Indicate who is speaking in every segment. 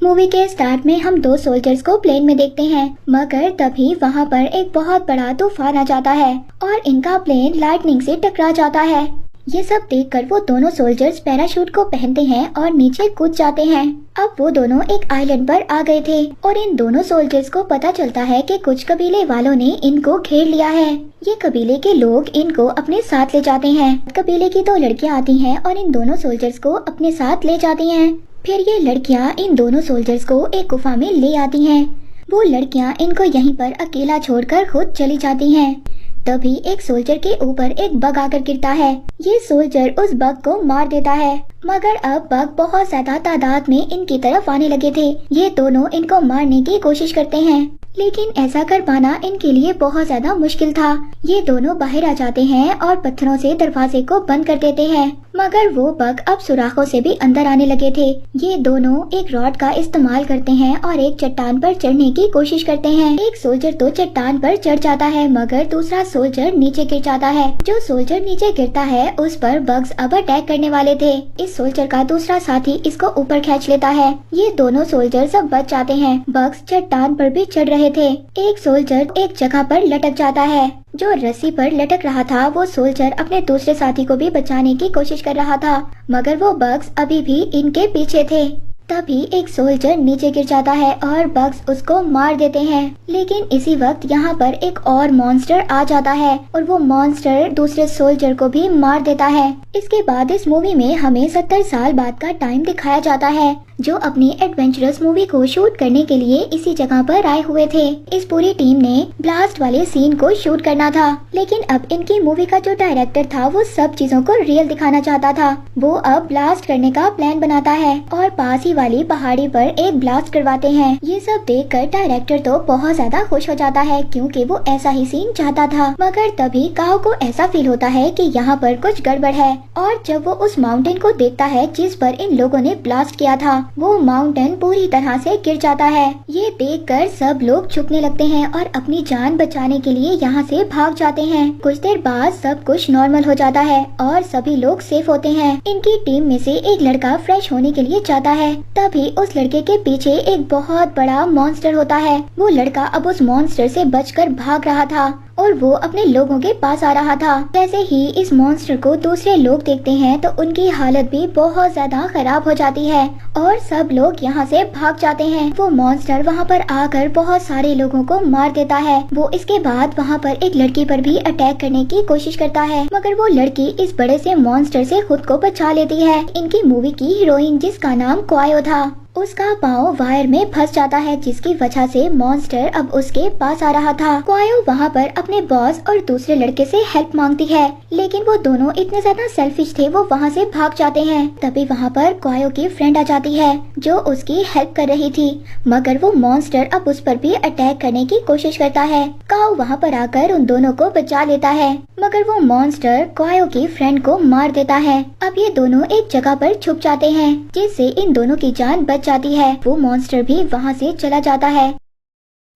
Speaker 1: Movie के start में हम दो सोल्जर्स को प्लेन में देखते हैं, मगर तभी वहाँ पर एक बहुत बड़ा तूफान आ जाता है और इनका प्लेन लाइटनिंग से टकरा जाता है। ये सब देखकर वो दोनों सोल्जर्स पैराशूट को पहनते हैं और नीचे कूद जाते हैं। अब वो दोनों एक आइलैंड पर आ गए थे और इन दोनों सोल्जर्स को पता चलता है कि कुछ कबीले वालों ने इनको घेर लिया है। ये कबीले के लोग इनको अपने साथ ले जाते हैं। कबीले की दो लड़कियां आती हैं और इन दोनों सोल्जर्स को अपने साथ ले जाती हैं। फिर ये लड़कियां इन दोनों सोल्जर्स को एक गुफा में ले आती हैं। वो लड़कियां इनको यहीं पर अकेला छोड़कर खुद चली जाती हैं। तभी एक सोल्जर के ऊपर एक बग आकर गिरता है। ये सोल्जर उस बग को मार देता है, मगर अब बग बहुत ज्यादा तादाद में इनकी तरफ आने लगे थे। ये दोनों इनको मारने की कोशिश करते हैं, लेकिन ऐसा कर पाना इनके लिए बहुत ज्यादा मुश्किल था। ये दोनों बाहर आ जाते हैं और पत्थरों से दरवाजे को बंद कर देते हैं, मगर वो बग अब सुराखों से भी अंदर आने लगे थे। ये दोनों एक रॉड का इस्तेमाल करते हैं और एक चट्टान पर चढ़ने की कोशिश करते हैं। एक सोल्जर तो चट्टान पर चढ़ जाता है, मगर दूसरा सोल्जर नीचे गिर जाता है। जो सोल्जर नीचे गिरता है उस पर बग्स अब अटैक करने वाले थे। इस सोल्जर का दूसरा साथी इसको ऊपर खींच लेता है। ये दोनों सोल्जर सब बच जाते हैं। बग्स चट्टान पर भी चढ़ रहे थे। एक सोल्जर एक जगह पर लटक जाता है। जो रस्सी पर लटक रहा था वो सोल्जर अपने दूसरे साथी को भी बचाने की कोशिश कर रहा था, मगर वो बग्स अभी भी इनके पीछे थे। तभी एक सोल्जर नीचे गिर जाता है और बग्स उसको मार देते हैं। लेकिन इसी वक्त यहाँ पर एक और मॉन्स्टर आ जाता है और वो मॉन्स्टर दूसरे सोल्जर को भी मार देता है। इसके बाद इस मूवी में हमें 70 साल बाद का टाइम दिखाया जाता है, जो अपनी एडवेंचरस मूवी को शूट करने के लिए इसी जगह पर आए हुए थे। इस पूरी टीम ने ब्लास्ट वाले सीन को शूट करना था, लेकिन अब इनकी मूवी का जो डायरेक्टर था वो सब चीजों को रियल दिखाना चाहता था। वो अब ब्लास्ट करने का प्लान बनाता है और पास ही वाली पहाड़ी पर एक ब्लास्ट करवाते हैं। ये सब देखकर डायरेक्टर तो बहुत ज्यादा खुश हो जाता है, क्योंकि वो ऐसा ही सीन चाहता था। मगर तभी काओ को ऐसा फील होता है कि यहाँ पर कुछ गड़बड़ है, और जब वो उस माउंटेन को देखता है जिस पर इन लोगों ने ब्लास्ट किया था, वो माउंटेन पूरी तरह से गिर जाता है। ये देखकर सब लोग छुपने लगते हैं और अपनी जान बचाने के लिए यहाँ से भाग जाते हैं। कुछ देर बाद सब कुछ नॉर्मल हो जाता है और सभी लोग सेफ होते हैं। इनकी टीम में से एक लड़का फ्रेश होने के लिए जाता है। तभी उस लड़के के पीछे एक बहुत बड़ा मॉन्स्टर होता है। वो लड़का अब उस मॉन्स्टर से बचकर भाग रहा था और वो अपने लोगों के पास आ रहा था। जैसे ही इस मॉन्स्टर को दूसरे लोग देखते हैं तो उनकी हालत भी बहुत ज्यादा खराब हो जाती है और सब लोग यहाँ से भाग जाते हैं। वो मॉन्स्टर वहाँ पर आकर बहुत सारे लोगों को मार देता है। वो इसके बाद वहाँ पर एक लड़की पर भी अटैक करने की कोशिश करता है, मगर वो लड़की इस बड़े से मॉन्स्टर से खुद को बचा लेती है। इनकी मूवी की हीरोइन, जिसका नाम क्वायो था, उसका पाँव वायर में फंस जाता है, जिसकी वजह से मॉन्स्टर अब उसके पास आ रहा था। क्वायो वहाँ पर अपने बॉस और दूसरे लड़के से हेल्प मांगती है, लेकिन वो दोनों इतने ज्यादा सेल्फिश थे, वो वहाँ से भाग जाते हैं। तभी वहाँ पर क्वायो की फ्रेंड आ जाती है जो उसकी हेल्प कर रही थी, मगर वो मॉन्स्टर अब उस पर भी अटैक करने की कोशिश करता है। काओ वहाँ पर आकर उन दोनों को बचा लेता है, मगर वो मॉन्स्टर क्वायो की फ्रेंड को मार देता है। अब ये दोनों एक जगह पर छुप जाते हैं, जिससे इन दोनों की जान बच जाती है। वो मॉन्स्टर भी वहाँ से चला जाता है।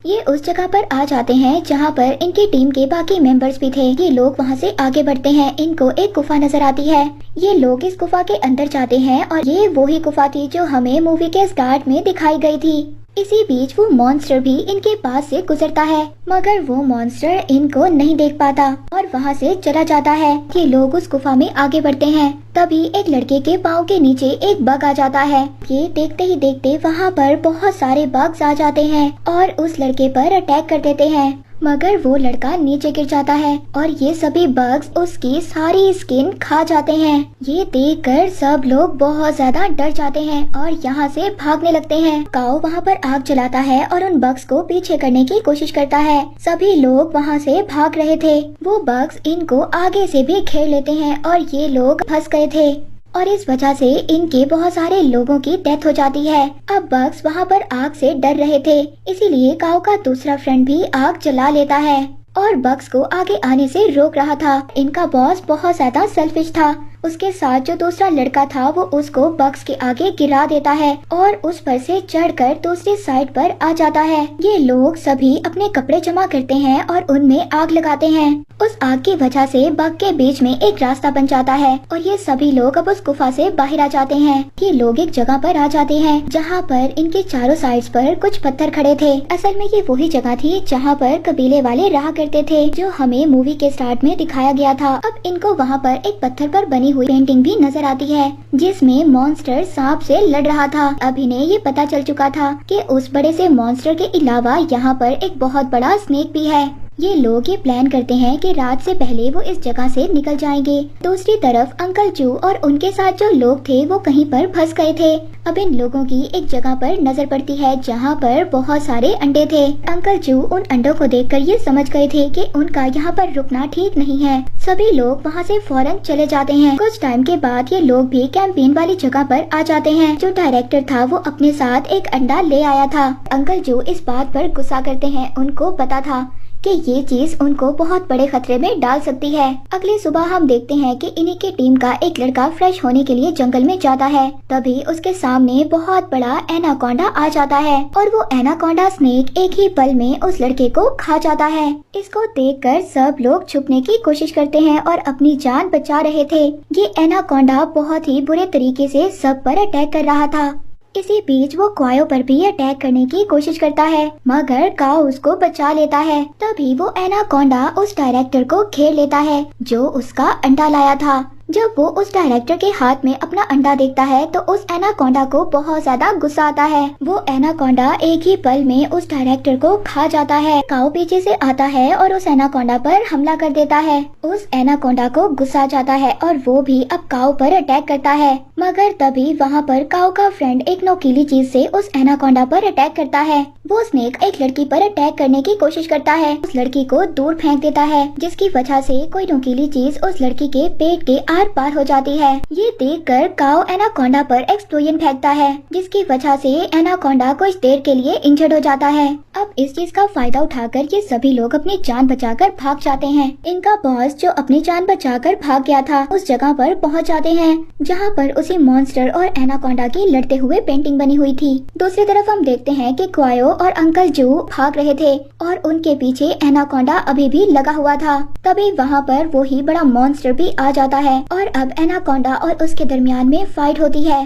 Speaker 1: ये उस जगह पर आ जाते हैं जहाँ पर इनकी टीम के बाकी मेंबर्स भी थे। ये लोग वहाँ से आगे बढ़ते हैं। इनको एक गुफा नजर आती है। ये लोग इस गुफा के अंदर जाते हैं और ये वही गुफा थी जो हमें मूवी के स्टार्ट में दिखाई गई थी। इसी बीच वो मॉन्स्टर भी इनके पास से गुजरता है, मगर वो मॉन्स्टर इनको नहीं देख पाता और वहाँ से चला जाता है। ये लोग उस गुफा में आगे बढ़ते हैं। तभी एक लड़के के पाँव के नीचे एक बग आ जाता है। ये देखते ही देखते वहाँ पर बहुत सारे बग्स आ जाते हैं और उस लड़के पर अटैक कर देते हैं, मगर वो लड़का नीचे गिर जाता है और ये सभी बग्स उसकी सारी स्किन खा जाते हैं। ये देखकर सब लोग बहुत ज्यादा डर जाते हैं और यहाँ से भागने लगते हैं। काओ वहाँ पर आग जलाता है और उन बग्स को पीछे करने की कोशिश करता है। सभी लोग वहाँ से भाग रहे थे। वो बग्स इनको आगे से भी घेर लेते हैं और ये लोग फंस गए थे और इस वजह से इनके बहुत सारे लोगों की डेथ हो जाती है। अब बग्स वहाँ पर आग से डर रहे थे, इसीलिए काओ का दूसरा फ्रेंड भी आग जला लेता है और बग्स को आगे आने से रोक रहा था। इनका बॉस बहुत ज्यादा सेल्फिश था। उसके साथ जो दूसरा लड़का था वो उसको बक्स के आगे गिरा देता है और उस पर से चढ़कर दूसरी साइड पर आ जाता है। ये लोग सभी अपने कपड़े जमा करते हैं और उनमें आग लगाते हैं। उस आग की वजह से बग के बीच में एक रास्ता बन जाता है और ये सभी लोग अब उस गुफा से बाहर आ जाते हैं। ये लोग एक जगह पर आ जाते हैं जहाँ पर इनके चारों साइड्स पर कुछ पत्थर खड़े थे। असल में ये वही जगह थी जहाँ पर कबीले वाले रहा करते थे, जो हमें मूवी के स्टार्ट में दिखाया गया था। अब इनको वहाँ पर एक पत्थर पर बनी हुई पेंटिंग भी नजर आती है जिसमें मॉन्स्टर सांप से लड़ रहा था। अब इन्हें ये पता चल चुका था कि उस बड़े से मॉन्स्टर के अलावा यहाँ पर एक बहुत बड़ा स्नेक भी है। ये लोग ये प्लान करते हैं कि रात से पहले वो इस जगह से निकल जाएंगे। दूसरी तरफ अंकल जू और उनके साथ जो लोग थे वो कहीं पर फंस गए थे। अब इन लोगों की एक जगह पर नजर पड़ती है जहाँ पर बहुत सारे अंडे थे। अंकल जू उन अंडों को देखकर ये समझ गए थे कि उनका यहाँ पर रुकना ठीक नहीं है। सभी लोग वहाँ से फौरन चले जाते हैं। कुछ टाइम के बाद ये लोग भी कैंपेन वाली जगह पर आ जाते हैं। जो डायरेक्टर था वो अपने साथ एक अंडा ले आया था। अंकल जू इस बात पर गुस्सा करते हैं। उनको पता था कि ये चीज उनको बहुत बड़े खतरे में डाल सकती है। अगली सुबह हम देखते हैं कि इन्हीं की टीम का एक लड़का फ्रेश होने के लिए जंगल में जाता है। तभी उसके सामने बहुत बड़ा एनाकोंडा आ जाता है और वो एनाकोंडा स्नेक एक ही पल में उस लड़के को खा जाता है। इसको देखकर सब लोग छुपने की कोशिश करते हैं और अपनी जान बचा रहे थे। ये एनाकोंडा बहुत ही बुरे तरीके से सब पर अटैक कर रहा था। इसी बीच वो क्वायो पर भी अटैक करने की कोशिश करता है मगर काओ उसको बचा लेता है। तभी वो एनाकोंडा उस डायरेक्टर को घेर लेता है जो उसका अंडा लाया था। जब वो उस डायरेक्टर के हाथ में अपना अंडा देखता है तो उस एनाकोंडा को बहुत ज्यादा गुस्सा आता है। वो एनाकोंडा एक ही पल में उस डायरेक्टर को खा जाता है। काओ पीछे से आता है और उस एनाकोंडा पर हमला कर देता है। उस एनाकोंडा को गुस्सा जाता है और वो भी अब काओ पर अटैक करता है मगर तभी वहाँ पर काओ का फ्रेंड एक नोकीली चीज से उस एनाकोंडा पर अटैक करता है। वो स्नेक एक लड़की पर अटैक करने की कोशिश करता है। उस लड़की को दूर फेंक देता है जिसकी वजह से कोई नोकीली चीज उस लड़की के पेट के आर पार हो जाती है। ये देखकर काओ एनाकोंडा पर एक्सप्लोजन फेंकता है जिसकी वजह से एनाकोंडा कुछ देर के लिए इंजर्ड हो जाता है। अब इस चीज का फायदा उठाकर ये सभी लोग अपनी जान बचाकर भाग जाते हैं। इनका बॉस जो अपनी जान बचाकर भाग गया था उस जगह पर पहुंच जाते हैं जहां पर उसी मॉन्स्टर और एनाकोंडा की लड़ते हुए पेंटिंग बनी हुई थी। दूसरी तरफ हम देखते हैं कि क्वायो और अंकल जू भाग रहे थे और उनके पीछे एनाकोंडा अभी भी लगा हुआ था। तभी वहाँ पर वो ही बड़ा मॉन्स्टर भी आ जाता है और अब एनाकोंडा और उसके दरमियान में फाइट होती है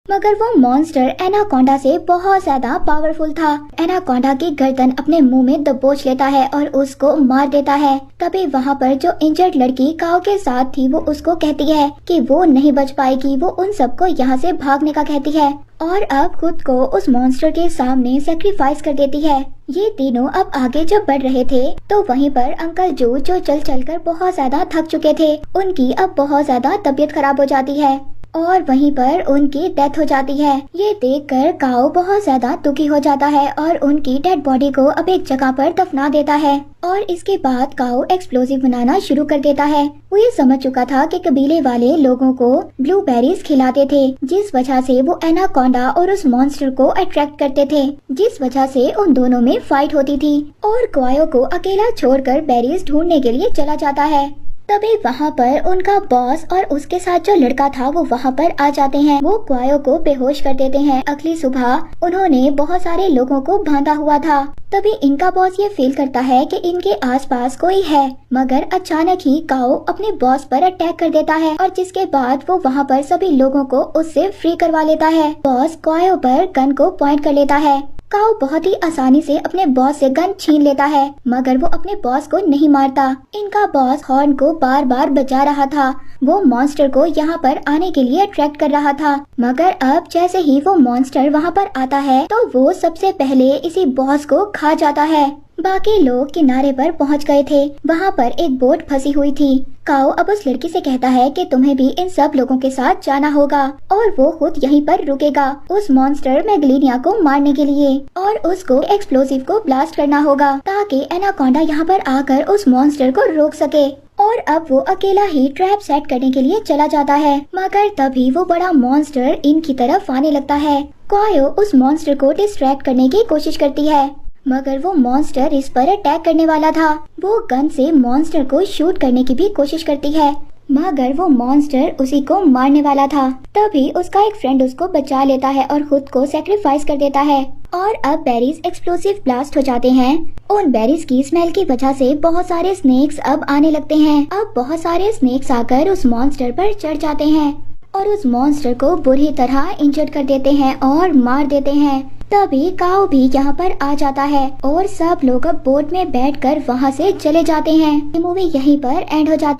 Speaker 1: मगर वो मॉन्स्टर एनाकोंडा से बहुत ज्यादा पावरफुल था। एनाकोंडा की गर्दन अपने मुंह में दबोच लेता है और उसको मार देता है। तभी वहाँ पर जो इंजर्ड लड़की काओ के साथ थी वो उसको कहती है कि वो नहीं बच पाएगी। वो उन सबको यहाँ से भागने का कहती है और अब खुद को उस मॉन्स्टर के सामने सेक्रीफाइस कर देती है। ये तीनों अब आगे जब बढ़ रहे थे तो वहीं पर अंकल जो चल कर बहुत ज्यादा थक चुके थे, उनकी अब बहुत ज्यादा तबीयत खराब हो जाती है और वहीं पर उनकी डेथ हो जाती है। ये देखकर काओ बहुत ज्यादा दुखी हो जाता है और उनकी डेड बॉडी को अब एक जगह पर दफना देता है और इसके बाद काओ एक्सप्लोजिव बनाना शुरू कर देता है। वो ये समझ चुका था कि कबीले वाले लोगों को ब्लूबेरीज खिलाते थे जिस वजह से वो एनाकोंडा और उस मॉन्स्टर को अट्रैक्ट करते थे, जिस वजह से उन दोनों में फाइट होती थी और क्वायो को अकेला छोड़कर बेरीज ढूंढने के लिए चला जाता है। तभी वहाँ पर उनका बॉस और उसके साथ जो लड़का था वो वहाँ पर आ जाते हैं। वो क्वायो को बेहोश कर देते हैं। अगली सुबह उन्होंने बहुत सारे लोगों को बांधा हुआ था। तभी इनका बॉस ये फील करता है कि इनके आसपास कोई है मगर अचानक ही काओ अपने बॉस पर अटैक कर देता है और जिसके बाद वो वहाँ पर सभी लोगों को उससे फ्री करवा लेता है। बॉस क्वायो पर गन को पॉइंट कर लेता है। काओ बहुत ही आसानी से अपने बॉस से गन छीन लेता है मगर वो अपने बॉस को नहीं मारता। इनका बॉस हॉर्न को बार बार बजा रहा था। वो मॉन्स्टर को यहाँ पर आने के लिए अट्रैक्ट कर रहा था मगर अब जैसे ही वो मॉन्स्टर वहाँ पर आता है तो वो सबसे पहले इसी बॉस को खा जाता है। बाकी लोग किनारे पर पहुंच गए थे। वहाँ पर एक बोट फंसी हुई थी। काओ अब उस लड़की से कहता है कि तुम्हें भी इन सब लोगों के साथ जाना होगा और वो खुद यहीं पर रुकेगा उस मॉन्स्टर मैगलीनिया को मारने के लिए और उसको एक्सप्लोसिव को ब्लास्ट करना होगा ताकि एनाकोंडा यहाँ पर आकर उस मॉन्स्टर को रोक सके। और अब वो अकेला ही ट्रैप सेट करने के लिए चला जाता है मगर तभी वो बड़ा मॉन्स्टर इनकी तरफ आने लगता है। क्वायो उस मॉन्स्टर को डिस्ट्रैक्ट करने की कोशिश करती है मगर वो मॉन्स्टर इस पर अटैक करने वाला था। वो गन से मॉन्स्टर को शूट करने की भी कोशिश करती है मगर वो मॉन्स्टर उसी को मारने वाला था। तभी उसका एक फ्रेंड उसको बचा लेता है और खुद को सेक्रीफाइस कर देता है। और अब बेरीज एक्सप्लोसिव ब्लास्ट हो जाते हैं। उन बेरीज की स्मेल की वजह से बहुत सारे स्नेक्स अब आने लगते हैं। अब बहुत सारे स्नेक्स आकर उस मॉन्स्टर पर चढ़ जाते हैं और उस मॉन्स्टर को बुरी तरह इंजर्ड कर देते हैं और मार देते हैं। तभी काऊ भी यहाँ पर आ जाता है और सब लोग अब बोट में बैठकर वहाँ से चले जाते हैं। ये मूवी यहीं पर एंड हो जाती है।